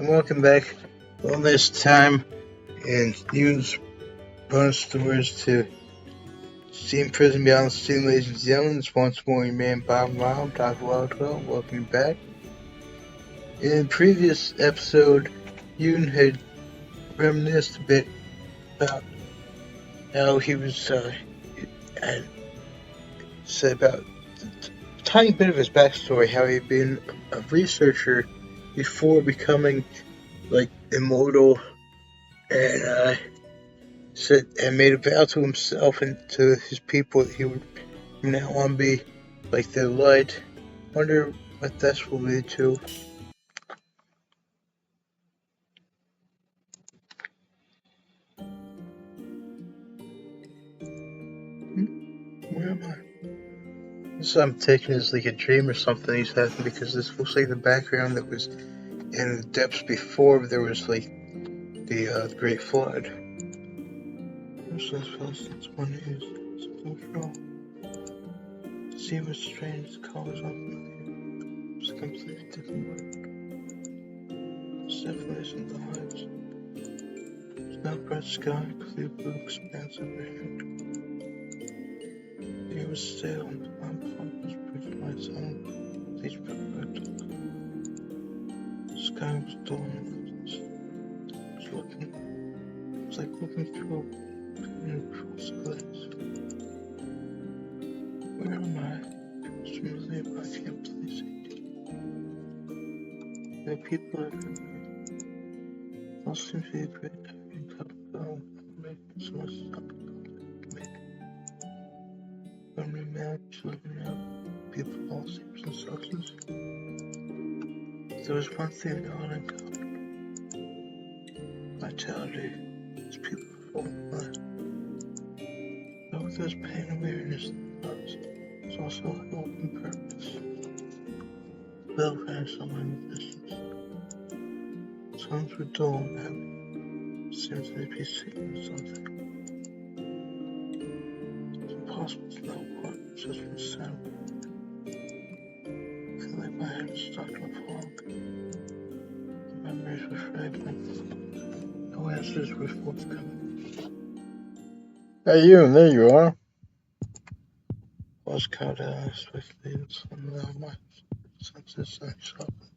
and welcome back one last time in Yune's bonus stories to Steam Prison Beyond the Steam Legends Youngs. Once more, your man Bob Mom, Dr. Wildwell, welcome back. In previous episode, Yune had reminisced a bit about how he was, and said about a tiny bit of his backstory, how he had been a researcher before becoming, immortal, and, said and made a vow to himself and to his people that he would from now on be like their light. Wonder what this will lead to. Where am I? This I'm taking as like a dream or something he's having, because this looks like the background that was in the depths before there was like the Great Flood. Since one is social. See what strange colors unfamiliar. It's a completely different world. It's definitely isn't the heights. It's not bright sky, clear blue expanse overhead. The air was stale and the lamp was breathing my sound. These prepared. The sky was dull and lifeless. It was like looking through a false glass. Where am I? It was familiar, but I can't place it. There are people everywhere. All seems to be a great diving cup of making so much something. When we managed living out people all shapes and sizes, there was one thing that all in common. Vitality. These people are full of life. Though there's pain and weariness in the lives, there's also a hope and purpose. Bell rang somewhere in the distance. Sounds were dull and heavy. Seems they'd be seeking something. It's impossible to know what, just from sound. I feel like my head is stuck in a fog. The memories were fragmented. No answers were forthcoming. Hey, you, there you are. I was caught out unexpectedly in some of my senses and shopping.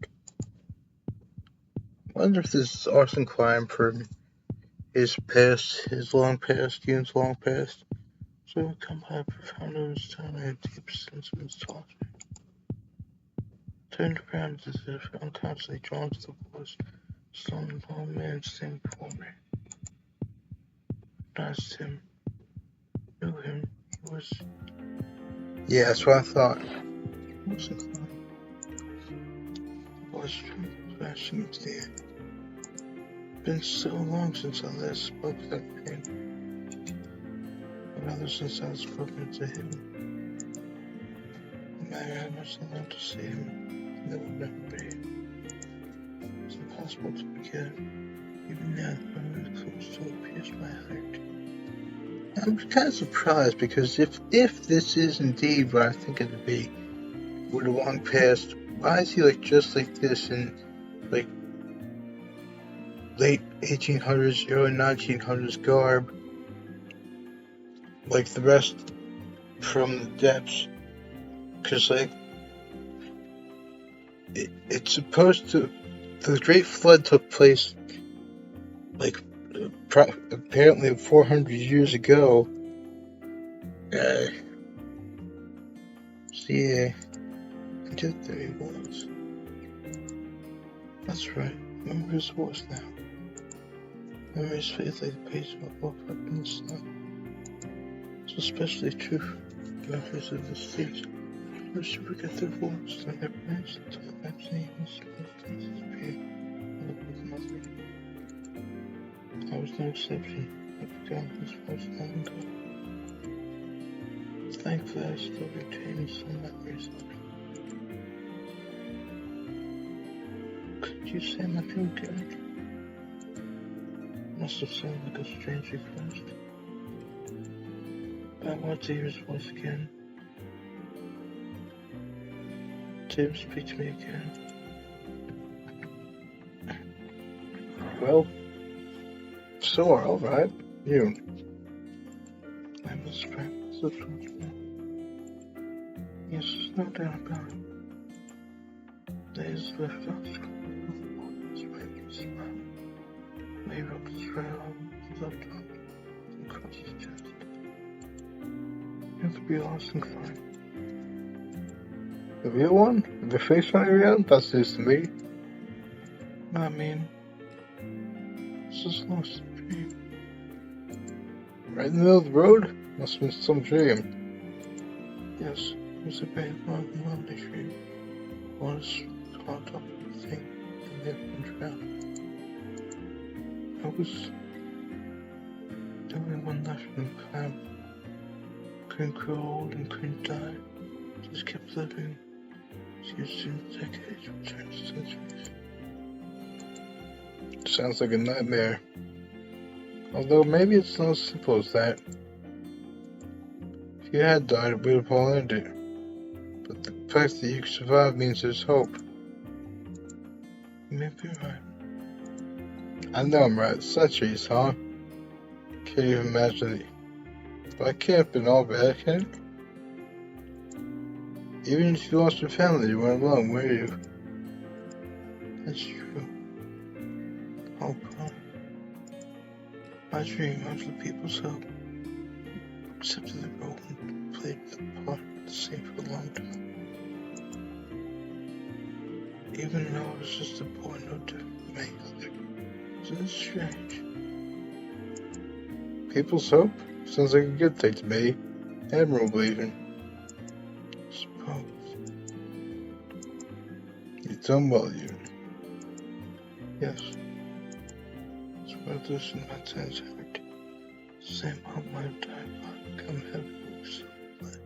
I wonder if this is arson crime for his past, his long past, Yune's long past. So it would come by a profound understanding and a deep sense of nostalgia. Turned around as if unconsciously drawn to the voice, some tall man standing before me. Recognized him, knew him, he was. Yeah, that's what I thought. He wasn't crying. The voice flashing into the air. It's been so long since I last spoke to that pain. Or rather, since I had spoken to him. No matter how much I love to see him, there would never be. It's impossible to forget. Even now, the memory of close still pierce my heart. I'm kind of surprised, because if this is indeed what I think it to be, with a long past, why is he just like this in late 1800s, early 1900s garb, like the rest from the depths? Because it's supposed to. The Great Flood took place apparently 400 years ago. So yeah, I guess there he was. That's right. Remember his voice now. Remember his face like the page of a book up in the sun. It's especially true for members of the states. First you forget their voice, and their brains until eventually even small things disappear. I was no exception. I forgot his voice long ago. Thankfully, I still retain some memories of it. Could you say my feel good? Must have sounded like a strange request. But I want to hear his voice again. To him speak to me again. well, so are all right. Yune. I must practice the truth. Yes, there's no doubt about it. Days left off. Wave up the trail, left off, and cross his chest. You have to be lost and find. The real one? The face running around? That's news to me. I mean, it's just lost in dream. Right in the middle of the road? Must have been some dream. Yes, it was a very long and lonely dream. One was caught up in the thing and lived and drowned. I was the only one left in the clan. Couldn't grow old and couldn't die. Just kept living. Years and decades would turn to centuries. Sounds like a nightmare. Although maybe it's not as simple as that. If you had died, it would have all ended. But the fact that you survived means there's hope. You may be right. I know I'm right. Centuries, huh? Can't even imagine it. But I can't have been all bad, can it? Even if you lost your family, you weren't alone, were you? That's true. Oh, God. My dream of the people's hope. Accepted the role and played the part of the same for a long time. Even though I was just a boy, no different from any other. Isn't it strange? People's hope? Sounds like a good thing to me. Admirable, even. Suppose. You've done well, Yune. Yes. It's worth losing my tense heart. Same how my time become heavy with sunlight.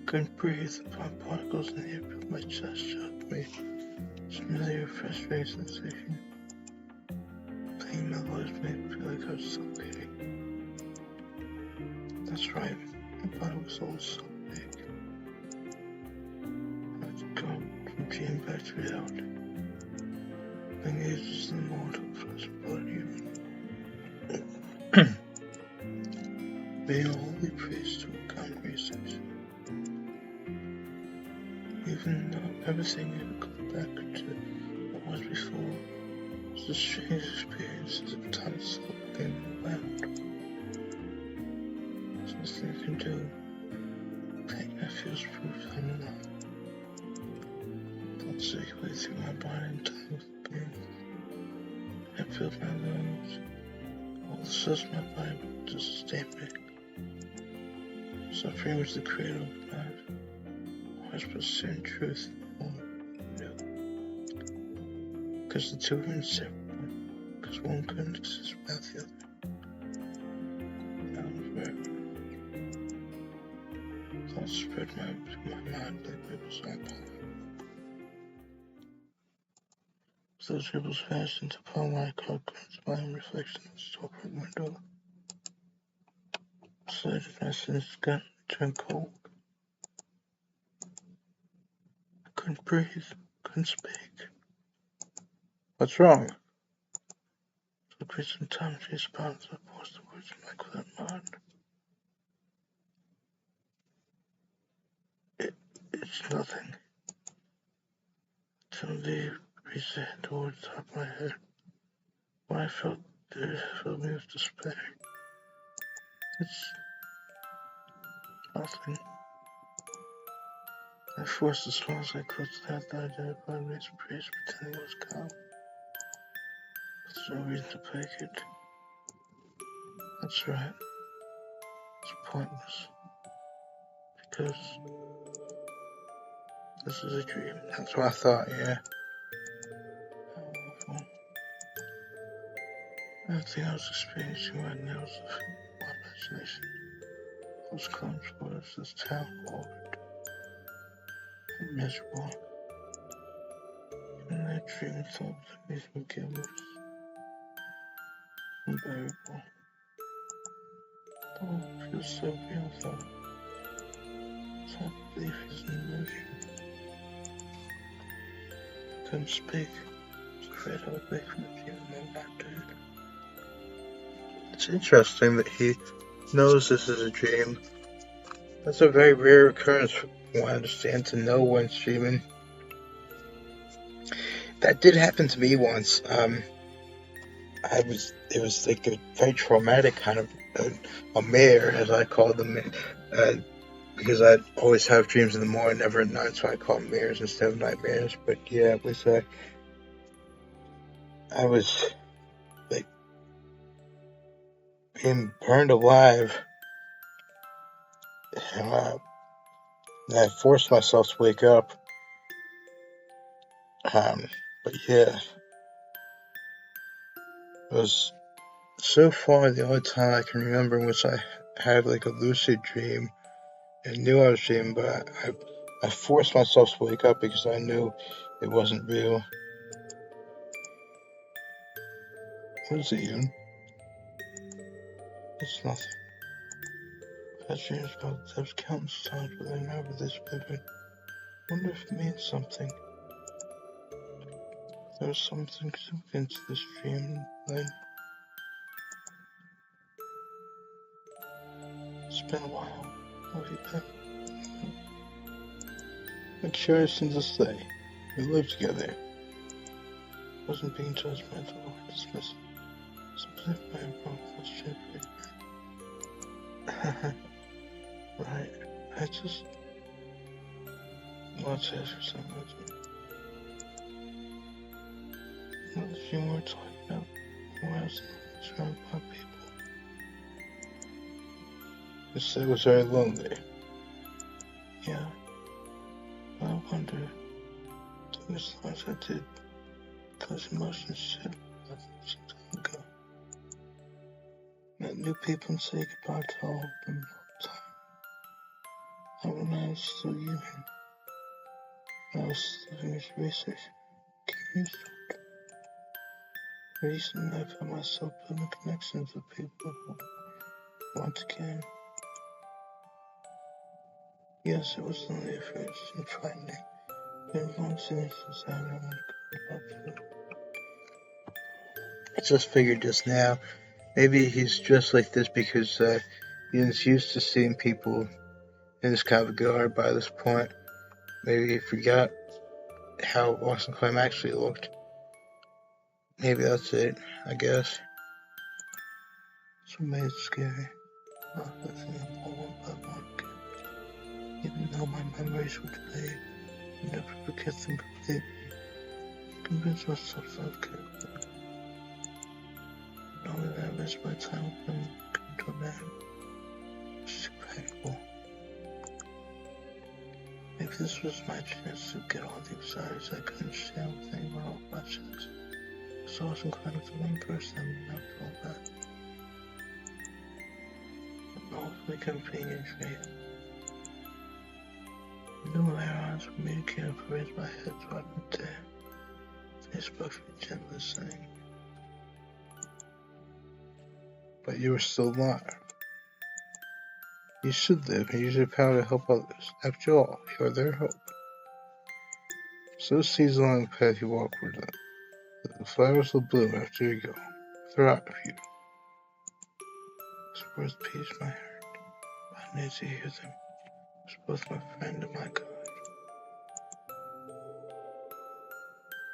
Couldn't breathe. Fine particles in the air filled my chest, shocked me. Familiar, frustrating sensation. Pain my voice made me feel like I was suffocating. That's right. My body was all so big. I had gone from dream back to reality. Being aged is the mortal flesh and blood human. Being a holy priest to a common research. Even though everything never goes back to what was before, it's a strange experience as if time itself being around. There's nothing I can do. Pain I feel is proof I'm alive. Thoughts circulate through my body in time with pain. I filled my lungs. All the cells in my body to sustain me. Suffering was the cradle of life. Always pursuing truth more new. Because the two were inseparable. Because one couldn't exist without the other. Now and forever. Thoughts spread my mind like ripples on a pond. Those ripples fastened upon my car glanced by in reflection of the storefront window. Slighted my senses gun turned cold. I couldn't breathe, couldn't speak. What's wrong? It took me some time to respond as I forced the words back without mind. It's nothing. Suddenly reached the head towards the top of my head. When I felt it filled me with despair. It's nothing. I forced the smile as I closed the half identified raised praise, pretending it was calm. But there's no reason to fake it. That's right. It's pointless. Because this is a dream. That's what I thought, yeah. How awful. Everything I was experiencing right now is my imagination. Those clumps words, this town horrid and miserable. Even that dream thought that made me get worse. Unbearable. The world feels so real though. That belief is an illusion. I couldn't speak. I was afraid I would wake from the dream the moment after it. It's interesting that he knows this is a dream. That's a very rare occurrence, from what I understand, to know one's dreaming. That did happen to me once. It was like a very traumatic kind of a mare, as I call them, because I'd always have dreams in the morning, never at night, so I call them mares instead of nightmares. But yeah, it was, I was like being burned alive, and I forced myself to wake up. But yeah, it was so far the only time I can remember in which I had like a lucid dream and knew I was dreaming, but I forced myself to wake up because I knew it wasn't real. What is it, Yune? It's nothing. I've had dreams about those countless times, but they're never this vivid. Wonder if it means something. There was something significant to this dream, then. It's been a while. How have you been? I'm curious thing to say. We lived together. Wasn't being judgmental or dismissive. Simply my approach was Right. I just want to ask for something. What was you were talking about? Why I was surrounded by people? You said it was very lonely. Yeah. I wonder. Those times I did. Those emotions shit some time ago. Met new people and say goodbye to all of them all the time. And when I was still human, I was doing this research. Confused. Recently, I found myself building connections with people who once again. Yes, it was lonely at first and frightening. There was long since I don't want to go about to. I just figured just now, maybe he's dressed like this because he's used to seeing people in this kind of garb by this point. Maybe he forgot how Boston Climb actually looked. Maybe that's it, I guess. So maybe it's scary. Not listening one by one. Even though my memories would fade, I never forget them completely. Convince myself I've kept them. Knowing that I missed my time with them come to an end. It's too painful. Maybe this was my chance to get all the desires I couldn't share with anyone off my chest. So I was inclined to the one person I would not fall back. But awfully convenient for me. No eyes for me to care for raise my head so I went there. They spoke to me gently, saying, but you are still alive. You should live and use your power to help others. After all, you are their hope. So seize along the path you walk with them. The flowers will bloom after you go. Thrive, you. Those words pierced my heart. I need to hear them. It's both my friend and my God.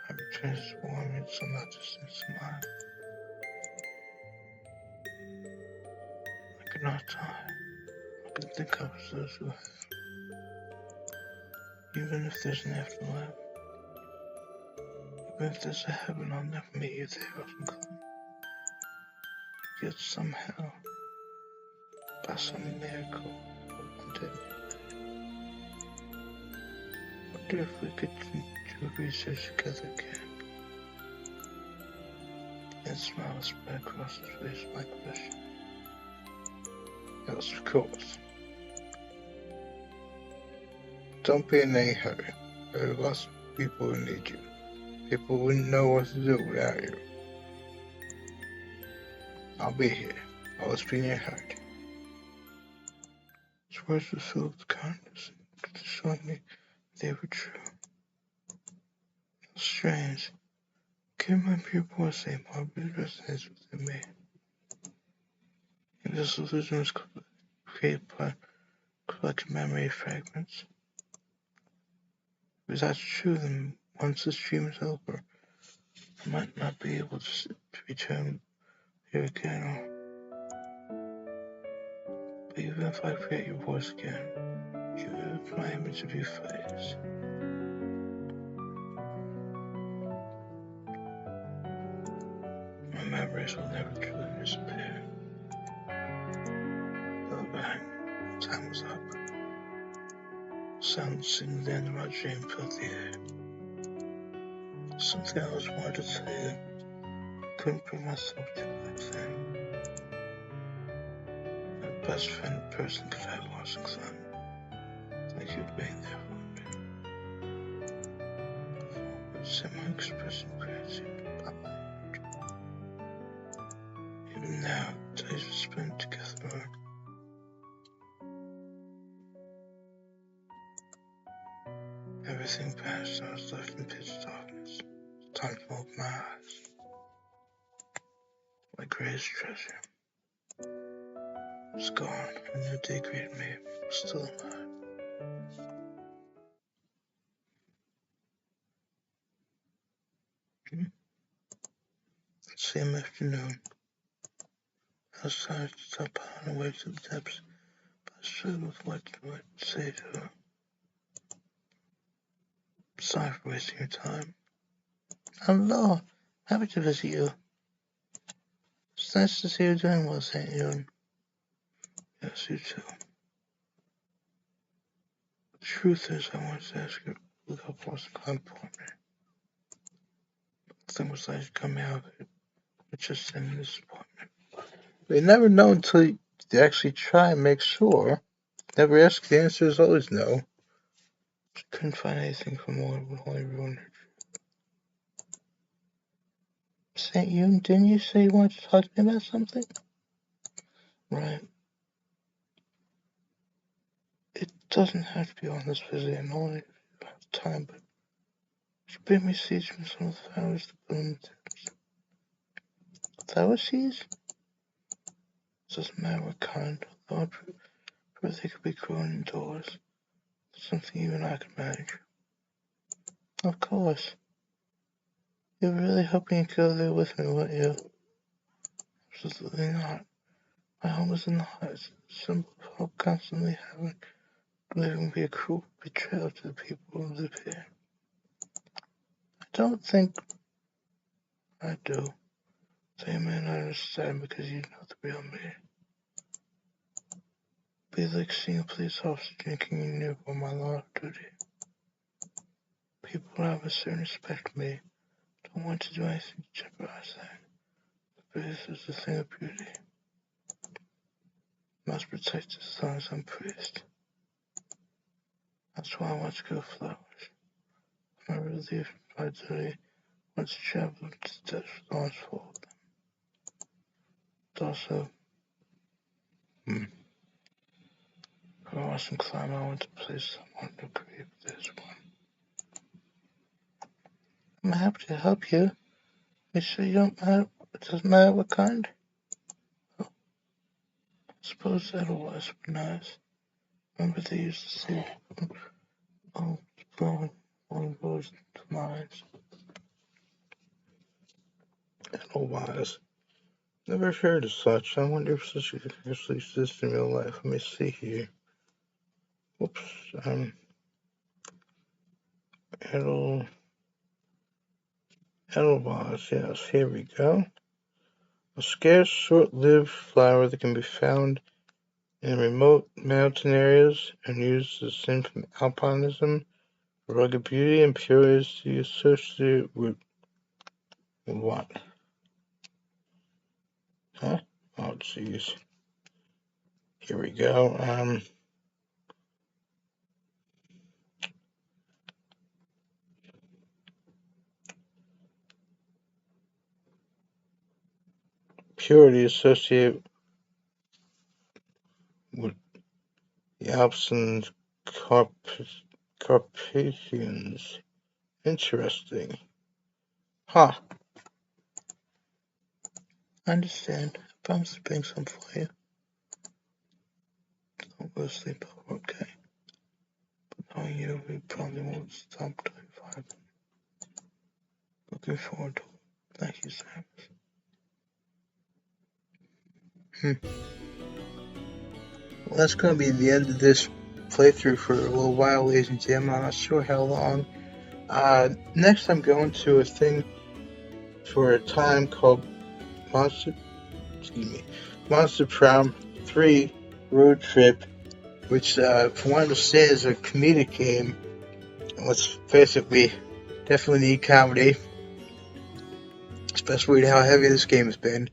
I returned his warm and somewhat distant smile. I could not die. I could think of those who have. Even if there's an afterlife, even if there's a heaven, I'll never meet you there, Autumn. Yet somehow, by some miracle, one day, I wonder if we could do research together again. And smile spread across his face my question. Yes, of course. Don't be in any hurry. There are lots of people who need you. People wouldn't know what to do without you. I'll be here. Always be in your heart. His words were filled with kindness, showing me they were true. It was strange. Can my pure voice say more resonates within me? If this illusion was created by collected memory fragments. If that's true, then once this dream is over, I might not be able to return here again. But even if I create your voice again, you have my image of your face. My memories will never truly disappear. But bang, time was up. Sound singing the end of my dream filled the air. Something I always wanted to tell you. Couldn't bring myself to back then. My best friend, person, could I lost and son. Thank you for being there for me. Send my expression gratitude. Bye-bye. Even now, days we spent together. Everything passed, I was left in pitch darkness. Time to open my eyes. My greatest treasure was gone, and the day greeted me was still alive. That same afternoon, I decided to stop on the way to the depths, but I struggled with what to say to her. Sorry for wasting your time. Hello, happy to visit you. It's nice to see you doing well, St. Yune. Yes, you too. The truth is, I wanted to ask you to look up what's going for me. Nothing was like to come out of it, but just in disappointment. You never know until you actually try and make sure. Never ask, the answer is always no. She couldn't find anything for more would only ruin her. St. Yune, didn't you say you wanted to talk to me about something? Right. It doesn't have to be on this visit, and only if you have time, but she bring me seeds from some of the flowers that bloom in the tips. Flower seeds? It doesn't matter what kind, although I prefer they could be grown indoors. Something even I could manage. Of course. You're really hoping you could go there with me, weren't you? Absolutely not. My home is in the heights. Symbol of hope constantly having living be a cruel betrayal to the people who live here. I don't think I do. So you may not understand because you know the real me. Be like seeing a police officer drinking in your on my line of duty. People who have a certain respect for me don't want to do anything to jeopardize that. The Buddhist is the thing of beauty. Must protect it as long as I'm priest. That's why I want to go flowers. My relief my duty once traveled to touch the arms full of them. But also, for awesome climb, I want to place someone to create this one. I'm happy to help you. You sure you don't matter? It doesn't matter what kind? Oh, I suppose Edelweiss would be nice. Remember they used to say, oh, blowing rose to mines. Edelweiss. Never heard of such. I wonder if such actually exists in real life. Let me see here. Whoops. Edelweiss. Yes, here we go. A scarce, short-lived flower that can be found in remote mountain areas and used as syn from alpinism, rugged beauty, and purity associated with what? Huh? Oh, jeez. Here we go. Purity associated with the Alps and Carpathians. Interesting. Huh. I understand. I promise to bring some for you. Don't go to sleep, okay? But knowing you, we probably won't stop till 5. Looking forward to it. Thank you, Sam. Well, that's going to be the end of this playthrough for a little while, ladies and gentlemen. I'm not sure how long. Next, I'm going to a thing for a time called Monster Prom 3 Road Trip, which, from what I understand, is a comedic game. Let's face it, we definitely need comedy, especially with how heavy this game has been,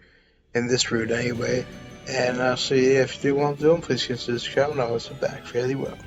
in this route anyway. And so yeah, if you do want to do them, please consider subscribing. I was back fairly well.